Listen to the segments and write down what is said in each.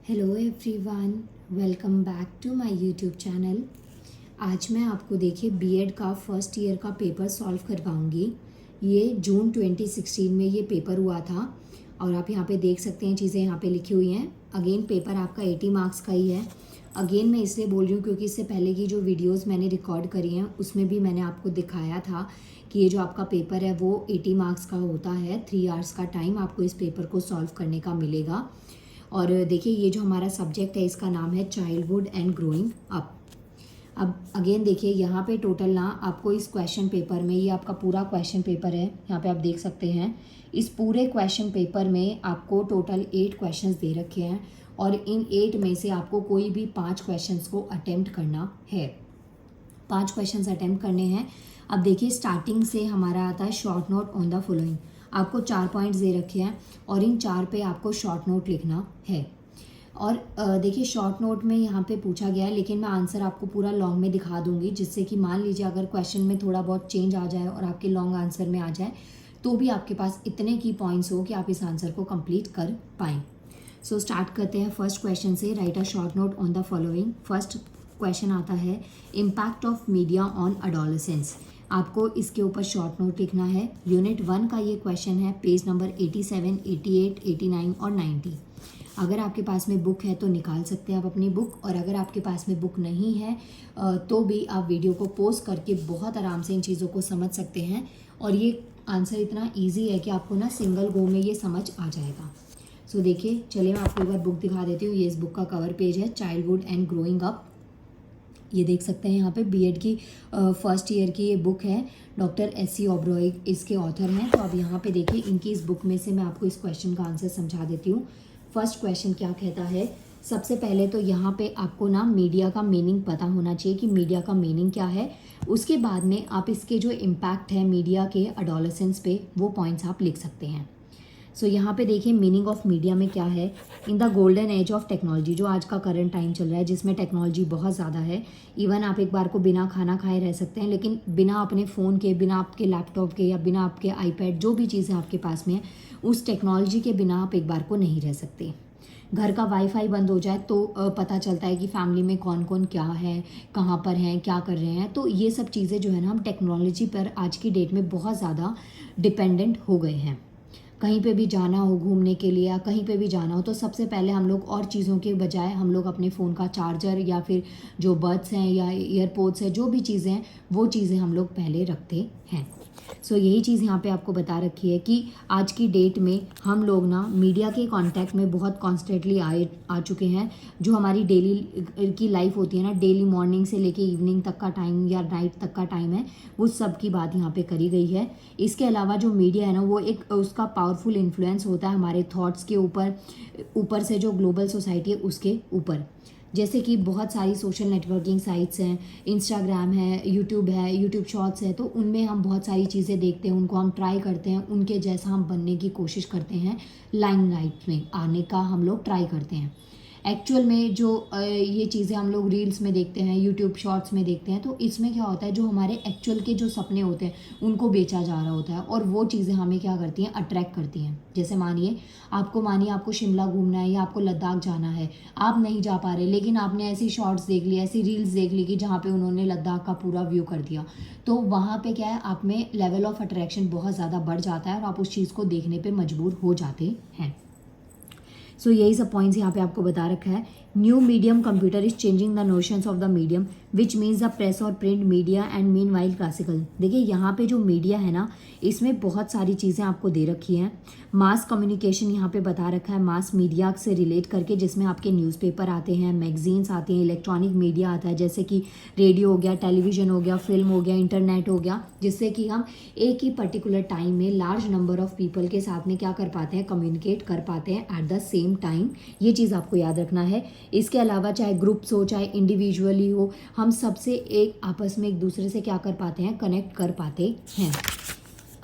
Hello everyone, welcome back to my YouTube channel. आज मैं आपको देखिए बीएड का फर्स्ट ईयर का पेपर सॉल्व करवाऊंगी। ये जून 2016 में ये पेपर हुआ था और आप यहाँ पे देख सकते हैं चीज़ें यहाँ पे लिखी हुई हैं। अगेन पेपर आपका 80 मार्क्स का ही है। अगेन मैं इसलिए बोल रही हूँ क्योंकि इससे पहले की जो वीडियोस मैंने रिकॉर्ड करी हैं उसमें भी मैंने आपको दिखाया था कि ये जो आपका पेपर है वो 80 मार्क्स का होता है। 3 आवर्स का टाइम आपको इस पेपर को सॉल्व करने का मिलेगा। और देखिए ये जो हमारा सब्जेक्ट है इसका नाम है चाइल्डहुड एंड ग्रोइंग अप। अब अगेन देखिए यहाँ पे टोटल ना आपको इस क्वेश्चन पेपर में, ये आपका पूरा क्वेश्चन पेपर है, यहाँ पे आप देख सकते हैं। इस पूरे क्वेश्चन पेपर में आपको टोटल 8 क्वेश्चंस दे रखे हैं और इन 8 में से आपको कोई भी 5 क्वेश्चंस को अटेम्प्ट करना है। 5 क्वेश्चंस अटेम्प्ट करने हैं। अब देखिए स्टार्टिंग से हमारा आता है short note on the following. आपको 4 पॉइंट्स दे रखे हैं और इन 4 पे आपको शॉर्ट नोट लिखना है। और देखिए शॉर्ट नोट में यहाँ पे पूछा गया है, लेकिन मैं आंसर आपको पूरा लॉन्ग में दिखा दूंगी, जिससे कि मान लीजिए अगर क्वेश्चन में थोड़ा बहुत चेंज आ जाए और आपके लॉन्ग आंसर में आ जाए तो भी आपके पास इतने की पॉइंट्स हो कि आप इस आंसर को कंप्लीट कर पाएँ। सो स्टार्ट करते हैं फर्स्ट क्वेश्चन से। Right a short note on the following. First question आता है impact of media on adolescence. आपको इसके ऊपर शॉर्ट नोट लिखना है। यूनिट 1 का ये क्वेश्चन है, पेज नंबर 87, 88, 89 और 90। अगर आपके पास में बुक है तो निकाल सकते हैं आप अपनी बुक, और अगर आपके पास में बुक नहीं है तो भी आप वीडियो को पॉज करके बहुत आराम से इन चीज़ों को समझ सकते हैं। और ये आंसर इतना ईजी है कि आपको ना सिंगल गो में ये समझ आ जाएगा। सो देखिए, चलिए मैं आपको एक बार बुक दिखा देती हूँ। ये इस बुक का कवर पेज है, चाइल्डहुड एंड ग्रोइंग अप। ये देख सकते हैं यहाँ पे बीएड की फर्स्ट ईयर की ये बुक है। Doctor SC. ओबरॉय इसके ऑथर हैं। तो अब यहाँ पे देखिए इनकी इस बुक में से मैं आपको इस क्वेश्चन का आंसर समझा देती हूँ। फर्स्ट क्वेश्चन क्या कहता है, सबसे पहले तो यहाँ पे आपको ना मीडिया का मीनिंग पता होना चाहिए कि मीडिया का मीनिंग क्या है। उसके बाद में आप इसके जो इम्पैक्ट है मीडिया के अडोलेसेंस पे, वो पॉइंट्स आप लिख सकते हैं। सो यहाँ पे देखिए मीनिंग ऑफ मीडिया में क्या है। In the golden age of technology, जो आज का करंट टाइम चल रहा है जिसमें टेक्नोलॉजी बहुत ज़्यादा है। इवन आप एक बार को बिना खाना खाए रह सकते हैं, लेकिन बिना अपने फ़ोन के, बिना आपके लैपटॉप के या बिना आपके आईपैड, जो भी चीज़ें आपके पास में है, उस टेक्नोलॉजी के बिना आप एक बार को नहीं रह सकते। घर का वाईफाई बंद हो जाए तो पता चलता है कि फैमिली में कौन कौन क्या है, कहाँ पर हैं, क्या कर रहे हैं। तो ये सब चीज़ें जो है ना, हम टेक्नोलॉजी पर आज की डेट में बहुत ज़्यादा डिपेंडेंट हो गए हैं। कहीं पे भी जाना हो घूमने के लिए या कहीं पे भी जाना हो तो सबसे पहले हम लोग और चीज़ों के बजाय हम लोग अपने फ़ोन का चार्जर या फिर जो बड्स हैं या ईयरपोड्स हैं, जो भी चीज़ें हैं वो चीज़ें हम लोग पहले रखते हैं। सो यही चीज़ यहाँ पे आपको बता रखी है कि आज की डेट में हम लोग ना मीडिया के कांटेक्ट में बहुत कॉन्स्टेंटली आ चुके हैं। जो हमारी डेली की लाइफ होती है ना, डेली मॉर्निंग से लेके इवनिंग तक का टाइम या नाइट तक का टाइम है, वो सब की बात यहाँ पे करी गई है। इसके अलावा जो मीडिया है ना, वो एक उसका पावरफुल इन्फ्लुएंस होता है हमारे थॉट्स के ऊपर से जो ग्लोबल सोसाइटी है उसके ऊपर। जैसे कि बहुत सारी सोशल नेटवर्किंग साइट्स हैं, इंस्टाग्राम है, यूट्यूब शॉर्ट्स है, तो उनमें हम बहुत सारी चीज़ें देखते हैं, उनको हम ट्राई करते हैं, उनके जैसा हम बनने की कोशिश करते हैं, लाइमलाइट में आने का हम लोग ट्राई करते हैं। एक्चुअल में जो ये चीज़ें हम लोग रील्स में देखते हैं, यूट्यूब शॉर्ट्स में देखते हैं, तो इसमें क्या होता है, जो हमारे एक्चुअल के जो सपने होते हैं उनको बेचा जा रहा होता है और वो चीज़ें हमें क्या करती हैं, अट्रैक्ट करती हैं। जैसे मानिए आपको शिमला घूमना है या आपको लद्दाख जाना है, आप नहीं जा पा रहे, लेकिन आपने ऐसी शॉर्ट्स देख ली, ऐसी रील्स देख ली कि जहाँ पे उन्होंने लद्दाख का पूरा व्यू कर दिया, तो वहाँ पे क्या है, आप में लेवल ऑफ अट्रैक्शन बहुत ज़्यादा बढ़ जाता है और आप उस चीज़ को देखने पर मजबूर हो जाते हैं। सो यही सब पॉइंट्स यहाँ पे आपको बता रखा है। New medium computer is changing the notions of the medium which means the press और print media and meanwhile classical. देखिए यहाँ पे जो मीडिया है ना, इसमें बहुत सारी चीज़ें आपको दे रखी हैं। मास कम्युनिकेशन यहाँ पे बता रखा है, मास मीडिया से रिलेट करके, जिसमें आपके न्यूज़पेपर आते हैं, मैगजीन्स आते हैं, इलेक्ट्रॉनिक मीडिया आता है, जैसे कि रेडियो हो गया, टेलीविज़न हो गया, फिल्म हो गया, इंटरनेट हो गया, जिससे कि हम एक ही पर्टिकुलर टाइम में लार्ज नंबर ऑफ पीपल के साथ में क्या कर पाते हैं, कम्युनिकेट कर पाते हैं एट द सेम टाइम। ये चीज़ आपको याद रखना है। इसके अलावा चाहे ग्रुप्स हो चाहे इंडिविजुअली हो, हम सबसे एक आपस में एक दूसरे से क्या कर पाते हैं, कनेक्ट कर पाते हैं।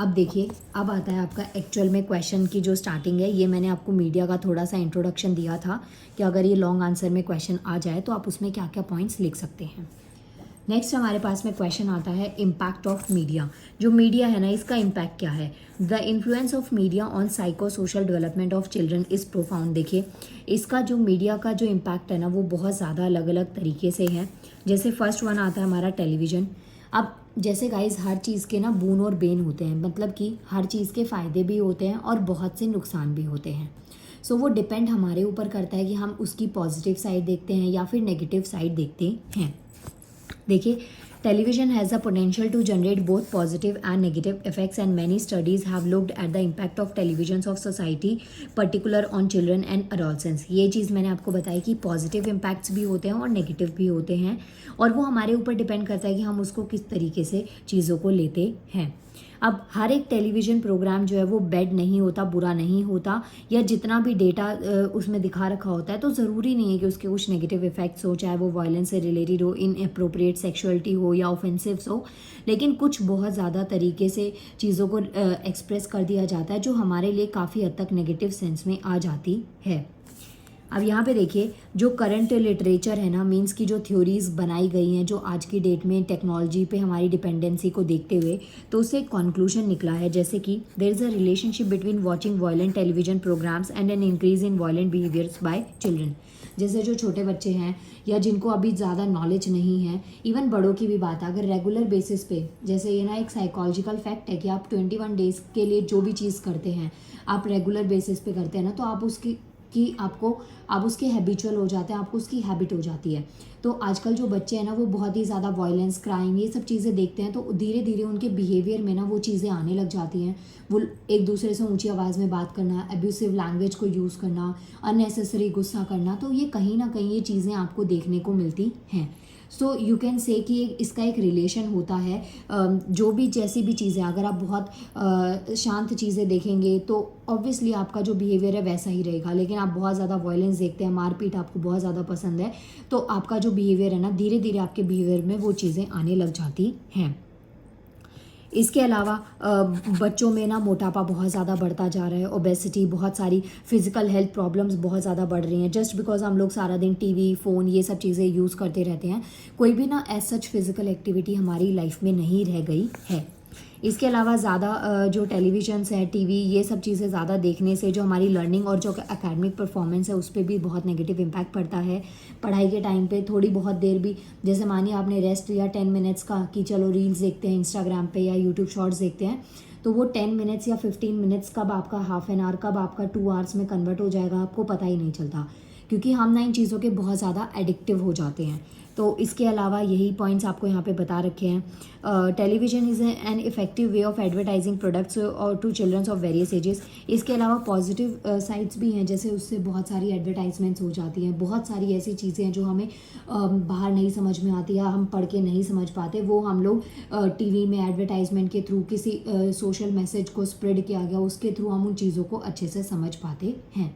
अब देखिए, अब आता है आपका एक्चुअल में क्वेश्चन की जो स्टार्टिंग है। ये मैंने आपको मीडिया का थोड़ा सा इंट्रोडक्शन दिया था कि अगर ये लॉन्ग आंसर में क्वेश्चन आ जाए तो आप उसमें क्या क्या पॉइंट्स लिख सकते हैं। नेक्स्ट हमारे पास में क्वेश्चन आता है इम्पैक्ट ऑफ मीडिया। जो मीडिया है ना, इसका इम्पैक्ट क्या है। The influence of media on psycho social development of children is profound. देखिए, इसका जो मीडिया का जो इम्पैक्ट है ना, वो बहुत ज़्यादा अलग अलग तरीके से है। जैसे फर्स्ट वन आता है हमारा टेलीविज़न। अब जैसे गाइस, हर चीज़ के ना बून और बेन होते हैं, मतलब कि हर चीज़ के फ़ायदे भी होते हैं और बहुत से नुकसान भी होते हैं। सो वो डिपेंड हमारे ऊपर करता है कि हम उसकी पॉजिटिव साइड देखते हैं या फिर नेगेटिव साइड देखते हैं। देखिए, television has the potential to generate both positive and negative effects, and many studies have looked at the impact of televisions of society, particular on children and adolescents। ये चीज़ मैंने आपको बताई कि पॉजिटिव इम्पैक्ट्स भी होते हैं और नेगेटिव भी होते हैं, और वो हमारे ऊपर डिपेंड करता है कि हम उसको किस तरीके से चीज़ों को लेते हैं। अब हर एक टेलीविज़न प्रोग्राम जो है वो बैड नहीं होता, बुरा नहीं होता, या जितना भी डेटा उसमें दिखा रखा होता है तो ज़रूरी नहीं है कि उसके कुछ नेगेटिव इफेक्ट्स हो, चाहे वो वायलेंस से रिलेटेड हो, इनअप्रोप्रिएट सेक्सुअलिटी हो या ऑफेंसिव्स हो। लेकिन कुछ बहुत ज़्यादा तरीके से चीज़ों को एक्सप्रेस कर दिया जाता है जो हमारे लिए काफ़ी हद तक नेगेटिव सेंस में आ जाती है। अब यहाँ पे देखिए, जो करंट लिटरेचर है ना, मीन्स की जो थ्योरीज बनाई गई हैं जो आज की डेट में टेक्नोलॉजी पे हमारी डिपेंडेंसी को देखते हुए, तो उससे एक कंक्लूजन निकला है, जैसे कि there is a relationship between watching violent television programmes and an increase in violent behaviours by children. जैसे जो छोटे बच्चे हैं या जिनको अभी ज़्यादा नॉलेज नहीं है, इवन बड़ों की भी बात है, अगर रेगुलर बेसिस पे, जैसे ये ना एक साइकोलॉजिकल फैक्ट है कि आप 21 डेज़ के लिए जो भी चीज़ करते हैं, आप रेगुलर बेसिस पे करते हैं ना, तो आप उसकी आप उसके हैबिचुअल हो जाते हैं, आपको उसकी हैबिट हो जाती है। तो आजकल जो बच्चे हैं ना, वो बहुत ही ज़्यादा वायलेंस, क्राइम, ये सब चीज़ें देखते हैं, तो धीरे धीरे उनके बिहेवियर में ना वो चीज़ें आने लग जाती हैं। वो एक दूसरे से ऊंची आवाज़ में बात करना, एब्यूसिव लैंग्वेज को यूज़ करना, अननेसेसरी गुस्सा करना, तो ये कहीं ना कहीं ये चीज़ें आपको देखने को मिलती हैं। सो यू कैन से कि इसका एक रिलेशन होता है। जो भी जैसी भी चीज़ें, अगर आप बहुत शांत चीज़ें देखेंगे तो ऑब्वियसली आपका जो बिहेवियर है वैसा ही रहेगा, लेकिन आप बहुत ज़्यादा वायलेंस देखते हैं, मारपीट आपको बहुत ज़्यादा पसंद है, तो आपका जो बिहेवियर है ना, धीरे धीरे आपके बिहेवियर में वो चीज़ें आने लग जाती हैं। इसके अलावा बच्चों में ना मोटापा बहुत ज़्यादा बढ़ता जा रहा है, ओबेसिटी, बहुत सारी फिजिकल हेल्थ प्रॉब्लम्स बहुत ज़्यादा बढ़ रही हैं, जस्ट बिकॉज हम लोग सारा दिन टीवी, फ़ोन, ये सब चीज़ें यूज़ करते रहते हैं। कोई भी ना एज सच फिजिकल एक्टिविटी हमारी लाइफ में नहीं रह गई है। इसके अलावा ज़्यादा जो टेलीविजन्स है, टीवी, ये सब चीज़ें ज़्यादा देखने से जो हमारी लर्निंग और जो एकेडमिक परफॉर्मेंस है उस पर भी बहुत नेगेटिव इम्पैक्ट पड़ता है। पढ़ाई के टाइम पे थोड़ी बहुत देर भी, जैसे मानिए आपने रेस्ट लिया 10 मिनट्स का कि चलो रील्स देखते हैं इंस्टाग्राम पे या यूट्यूब शॉर्ट्स देखते हैं, तो वो 10 मिनट्स या 15 मिनट्स कब आपका हाफ एन आवर, कब आपका 2 आवर्स में कन्वर्ट हो जाएगा आपको पता ही नहीं चलता, क्योंकि हम ना इन चीज़ों के बहुत ज़्यादा एडिक्टिव हो जाते हैं। तो इसके अलावा यही पॉइंट्स आपको यहाँ पे बता रखे हैं। Television is an effective way of advertising products और to childrens of various ages. इसके अलावा पॉजिटिव साइड्स भी हैं, जैसे उससे बहुत सारी एडवर्टाइजमेंट्स हो जाती हैं, बहुत सारी ऐसी चीज़ें हैं जो हमें बाहर नहीं समझ में आती या हम पढ़ के नहीं समझ पाते, वो हम लोग टीवी में एडवर्टाइजमेंट के थ्रू, किसी सोशल मैसेज को स्प्रेड किया गया उसके थ्रू हम उन चीज़ों को अच्छे से समझ पाते हैं।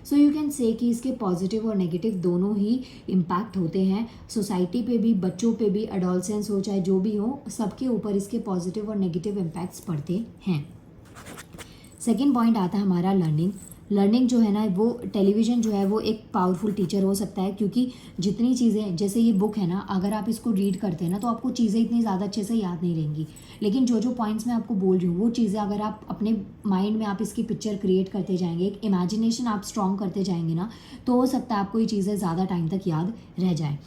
सो यू कैन से कि इसके पॉजिटिव और नेगेटिव दोनों ही इम्पैक्ट होते हैं, सोसाइटी पे भी, बच्चों पे भी, एडोलसेंस हो चाहे जो भी हो, सबके ऊपर इसके पॉजिटिव और नेगेटिव इम्पैक्ट्स पड़ते हैं। सेकेंड पॉइंट आता है हमारा लर्निंग। लर्निंग जो है ना, वो टेलीविज़न जो है वो एक पावरफुल टीचर हो सकता है, क्योंकि जितनी चीज़ें, जैसे ये बुक है ना, अगर आप इसको रीड करते हैं ना तो आपको चीज़ें इतनी ज़्यादा अच्छे से याद नहीं रहेंगी, लेकिन जो जो पॉइंट्स मैं आपको बोल रही हूँ वो चीज़ें अगर आप अपने माइंड में आप इसकी पिक्चर क्रिएट करते जाएंगे, एक इमेजिनेशन आप स्ट्रॉन्ग करते जाएंगे ना, तो हो सकता है आपको ये चीज़ें ज़्यादा टाइम तक याद रह जाए।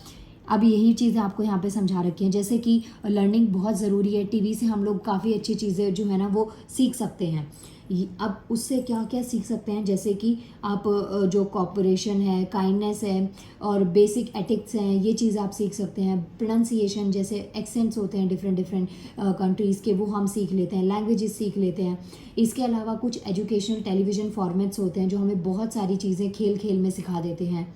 अब यही चीज़ें आपको यहाँ पे समझा रखी हैं, जैसे कि लर्निंग बहुत ज़रूरी है। टीवी से हम लोग काफ़ी अच्छी चीज़ें जो है ना वो सीख सकते हैं। अब उससे क्या क्या सीख सकते हैं, जैसे कि आप जो कॉपरेशन है, काइंडनेस है और बेसिक एथिक्स हैं, ये चीज़ आप सीख सकते हैं। प्रोनाउंसिएशन, जैसे एक्सेंट्स होते हैं डिफरेंट डिफरेंट कंट्रीज़ के, वो हम सीख लेते हैं, लैंग्वेजेस सीख लेते हैं। इसके अलावा कुछ एजुकेशनल टेलीविज़न फॉर्मेट्स होते हैं जो हमें बहुत सारी चीज़ें खेल खेल में सिखा देते हैं।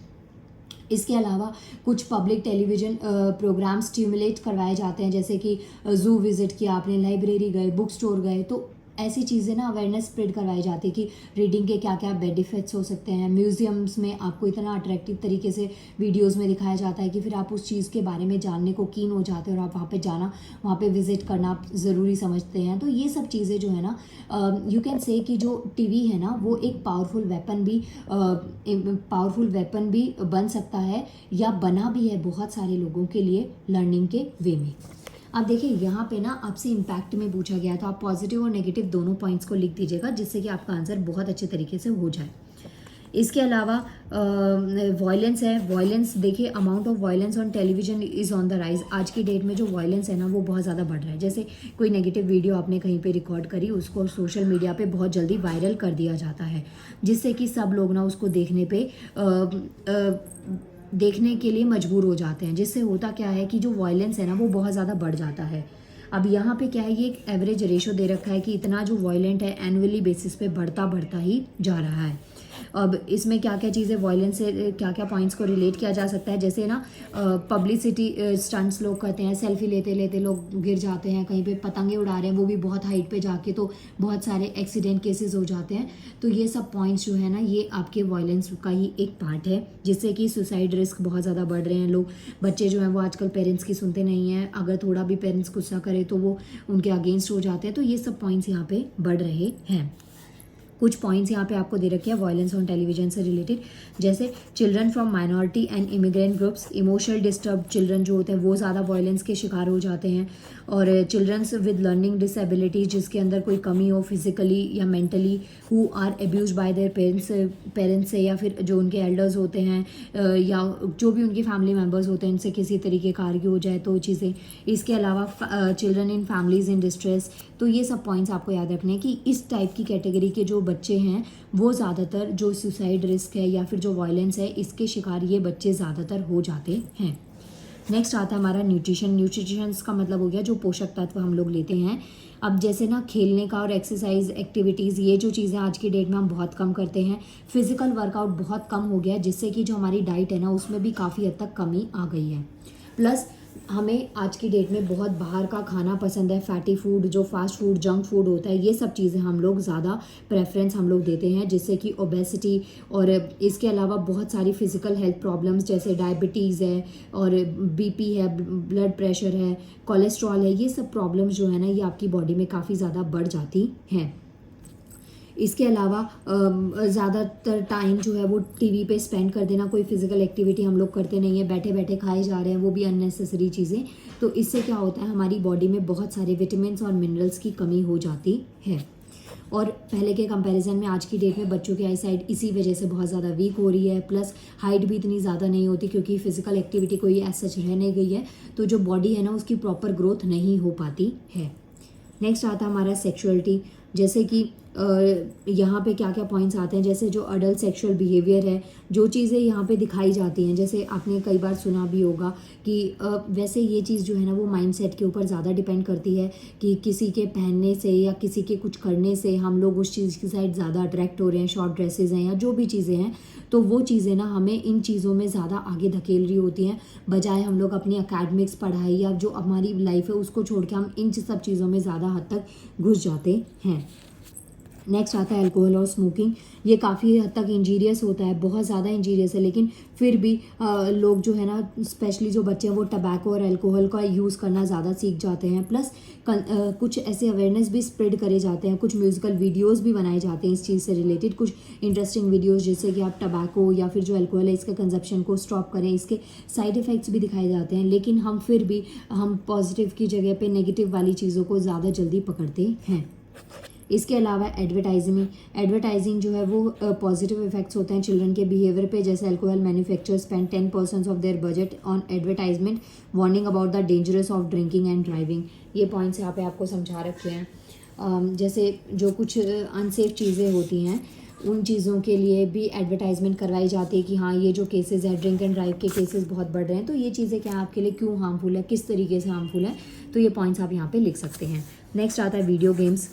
इसके अलावा कुछ पब्लिक टेलीविज़न प्रोग्राम स्टिमुलेट करवाए जाते हैं, जैसे कि ज़ू विज़िट किया आपने, लाइब्रेरी गए, बुक स्टोर गए, तो ऐसी चीज़ें ना अवेयरनेस स्प्रेड करवाई जाती है कि रीडिंग के क्या क्या बेनिफिट्स हो सकते हैं। म्यूजियम्स में आपको इतना अट्रैक्टिव तरीके से वीडियोस में दिखाया जाता है कि फिर आप उस चीज़ के बारे में जानने को कीन हो जाते हैं और आप वहाँ पे जाना, वहाँ पे विजिट करना आप ज़रूरी समझते हैं। तो ये सब चीज़ें जो है ना, यू कैन से कि जो टीवी है ना वो एक पावरफुल वेपन भी बन सकता है या बना भी है बहुत सारे लोगों के लिए लर्निंग के वे में। अब देखिए यहाँ पे ना आपसे इम्पैक्ट में पूछा गया, तो आप पॉजिटिव और नेगेटिव दोनों पॉइंट्स को लिख दीजिएगा जिससे कि आपका आंसर बहुत अच्छे तरीके से हो जाए। इसके अलावा वायलेंस है। वायलेंस देखिए, amount of violence on television is on the rise. आज की डेट में जो वायलेंस है ना वो बहुत ज़्यादा बढ़ रहा है। जैसे कोई नेगेटिव वीडियो आपने कहीं पे रिकॉर्ड करी, उसको सोशल मीडिया पे बहुत जल्दी वायरल कर दिया जाता है, जिससे कि सब लोग ना उसको देखने के लिए मजबूर हो जाते हैं। जिससे होता क्या है कि जो वायलेंस है ना वो बहुत ज़्यादा बढ़ जाता है। अब यहाँ पे क्या है, ये एक एवरेज रेशो दे रखा है कि इतना जो वायलेंट है एनुअली बेसिस पे बढ़ता ही जा रहा है। अब इसमें क्या क्या चीज़ें वायलेंस से क्या क्या पॉइंट्स को रिलेट किया जा सकता है, जैसे ना पब्लिसिटी स्टंट्स लोग करते हैं, सेल्फी लेते लेते लोग गिर जाते हैं, कहीं पे पतंगे उड़ा रहे हैं वो भी बहुत हाइट पे जाके, तो बहुत सारे एक्सीडेंट केसेस हो जाते हैं। तो ये सब पॉइंट्स जो है ना ये आपके वायलेंस का ही एक पार्ट है, जिससे कि सुसाइड रिस्क बहुत ज़्यादा बढ़ रहे हैं। लोग, बच्चे जो हैं वो आजकल पेरेंट्स की सुनते नहीं हैं, अगर थोड़ा भी पेरेंट्स गुस्सा करे तो वो उनके अगेंस्ट हो जाते हैं। तो ये सब पॉइंट्स यहाँ पे बढ़ रहे हैं। कुछ पॉइंट्स यहाँ पे आपको दे रखे हैं वायलेंस ऑन टेलीविजन से रिलेटेड, जैसे children from minority and immigrant groups, emotional disturb children जो होते हैं वो ज़्यादा वायलेंस के शिकार हो जाते हैं। और चिल्ड्रंस विद लर्निंग डिसेबिलिटीज, जिसके अंदर कोई कमी हो फिजिकली या mentally, who are abuse by their parents से, या फिर जो उनके एल्डर्स होते हैं या जो भी उनके फैमिली मेम्बर्स होते हैं उनसे किसी तरीके का आर्ग्यू हो जाए तो चीज़ें। इसके अलावा children in families in distress. तो ये सब पॉइंट्स आपको याद रखने हैं कि इस टाइप की कैटेगरी के जो बच्चे हैं वो ज़्यादातर जो सुसाइड रिस्क है या फिर जो वायलेंस है इसके शिकार ये बच्चे ज़्यादातर हो जाते हैं। नेक्स्ट आता है हमारा न्यूट्रिशन। न्यूट्रिशन का मतलब हो गया जो पोषक तत्व हम लोग लेते हैं। अब जैसे ना खेलने का और एक्सरसाइज एक्टिविटीज़, ये जो चीज़ें आज की डेट में हम बहुत कम करते हैं, फिजिकल वर्कआउट बहुत कम हो गया है, जिससे कि जो हमारी डाइट है ना उसमें भी काफ़ी हद तक कमी आ गई है। प्लस हमें आज की डेट में बहुत बाहर का खाना पसंद है, फैटी फूड, जो फास्ट फूड, जंक फूड होता है, ये सब चीज़ें हम लोग ज़्यादा प्रेफरेंस हम लोग देते हैं, जिससे कि ओबेसिटी और इसके अलावा बहुत सारी फिजिकल हेल्थ प्रॉब्लम्स जैसे डायबिटीज़ है और बीपी है, ब्लड प्रेशर है, कोलेस्ट्रॉल है, ये सब प्रॉब्लम्स जो है ना ये आपकी बॉडी में काफ़ी ज़्यादा बढ़ जाती हैं। इसके अलावा ज़्यादातर टाइम जो है वो टीवी पे स्पेंड कर देना, कोई फिजिकल एक्टिविटी हम लोग करते नहीं है, बैठे बैठे खाए जा रहे हैं, वो भी अननेसेसरी चीज़ें। तो इससे क्या होता है, हमारी बॉडी में बहुत सारे विटामिन्स और मिनरल्स की कमी हो जाती है। और पहले के कंपैरिजन में आज की डेट में बच्चों की आई साइट इसी वजह से बहुत ज़्यादा वीक हो रही है। प्लस हाइट भी इतनी ज़्यादा नहीं होती क्योंकि फिजिकल एक्टिविटी कोई एज सच रह नहीं गई है, तो जो बॉडी है ना उसकी प्रॉपर ग्रोथ नहीं हो पाती है। नेक्स्ट आता है हमारा सेक्सुअलिटी, जैसे कि यहाँ पे क्या क्या पॉइंट्स आते हैं, जैसे जो अडल्ट सेक्सुअल बिहेवियर है, जो चीज़ें यहाँ पे दिखाई जाती हैं, जैसे आपने कई बार सुना भी होगा कि वैसे ये चीज़ जो है ना वो माइंडसेट के ऊपर ज़्यादा डिपेंड करती है कि किसी के पहनने से या किसी के कुछ करने से हम लोग उस चीज़ की साइड ज़्यादा अट्रैक्ट हो रहे हैं, शॉर्ट ड्रेसेस हैं या जो भी चीज़ें हैं, तो वो चीज़ें ना हमें इन चीज़ों में ज़्यादा आगे धकेल रही होती हैं, बजाय हम लोग अपनी अकेडमिक्स पढ़ाई या जो हमारी लाइफ है उसको छोड़ के हम इन सब चीज़ों में ज़्यादा हद तक घुस जाते हैं। नेक्स्ट आता है अल्कोहल और स्मोकिंग। ये काफ़ी हद तक इंजीरियस होता है, बहुत ज़्यादा इंजीरियस है, लेकिन फिर भी लोग जो है ना स्पेशली जो बच्चे हैं वो टबैको और अल्कोहल का यूज़ करना ज़्यादा सीख जाते हैं। प्लस कुछ ऐसे अवेयरनेस भी स्प्रेड करे जाते हैं, कुछ म्यूज़िकल वीडियोस भी बनाए जाते हैं इस चीज़ से रिलेटेड, कुछ इंटरेस्टिंग वीडियोस जिससे कि आप टबैको या फिर जो अल्कोहल है इसके कंजप्शन को स्टॉप करें, इसके साइड इफ़ेक्ट्स भी दिखाए जाते हैं। लेकिन हम फिर भी हम पॉजिटिव की जगह पे नेगेटिव वाली चीज़ों को ज़्यादा जल्दी पकड़ते हैं। इसके अलावा एडवर्टाइजिंग जो है वो पॉजिटिव इफेक्ट्स होते हैं चिल्ड्रन के बिहेवियर पे, जैसे alcohol manufacturers spend 10% of their budget on advertisement warning about the dangerous of drinking and driving. ये पॉइंट्स यहाँ पे आपको समझा रखे हैं। जैसे जो कुछ अनसेफ चीज़ें होती हैं उन चीज़ों के लिए भी एडवर्टाइजमेंट करवाई जाती है कि हाँ ये जो केसेस है ड्रिंक एंड ड्राइव के केसेस बहुत बढ़ रहे हैं, तो ये चीज़ें क्या आपके लिए क्यों हार्मफुल है, किस तरीके से हार्मफुल है, तो ये पॉइंट्स आप यहाँ पे लिख सकते हैं। नेक्स्ट आता है वीडियो गेम्स।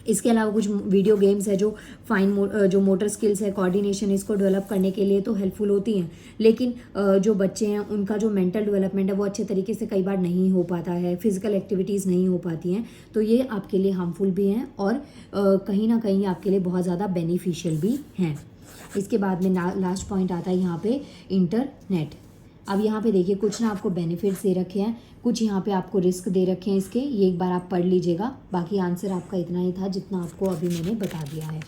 इसके अलावा कुछ वीडियो गेम्स है जो जो मोटर स्किल्स है, कोऑर्डिनेशन, इसको डेवलप करने के लिए तो हेल्पफुल होती हैं, लेकिन जो बच्चे हैं उनका जो मेंटल डेवलपमेंट है वो अच्छे तरीके से कई बार नहीं हो पाता है, फिजिकल एक्टिविटीज़ नहीं हो पाती हैं, तो ये आपके लिए हार्मफुल भी हैं और कहीं ना कहीं आपके लिए बहुत ज़्यादा बेनिफिशियल भी हैं। इसके बाद में लास्ट पॉइंट आता है यहाँ पे इंटरनेट। अब यहाँ पे देखिए कुछ ना आपको बेनिफिट्स दे रखे हैं, कुछ यहाँ पे आपको रिस्क दे रखे हैं इसके, ये एक बार आप पढ़ लीजिएगा। बाकी आंसर आपका इतना ही था जितना आपको अभी मैंने बता दिया है।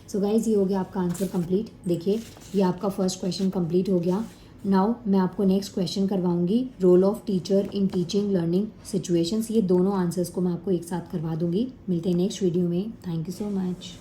सो गाइज़ ये हो गया आपका आंसर कंप्लीट। देखिए ये आपका फर्स्ट क्वेश्चन कंप्लीट हो गया। नाउ मैं आपको नेक्स्ट क्वेश्चन करवाऊंगी, role of teacher in teaching learning situations. ये दोनों आंसर्स को मैं आपको एक साथ करवा दूंगी। मिलते हैं नेक्स्ट वीडियो में। Thank you so much.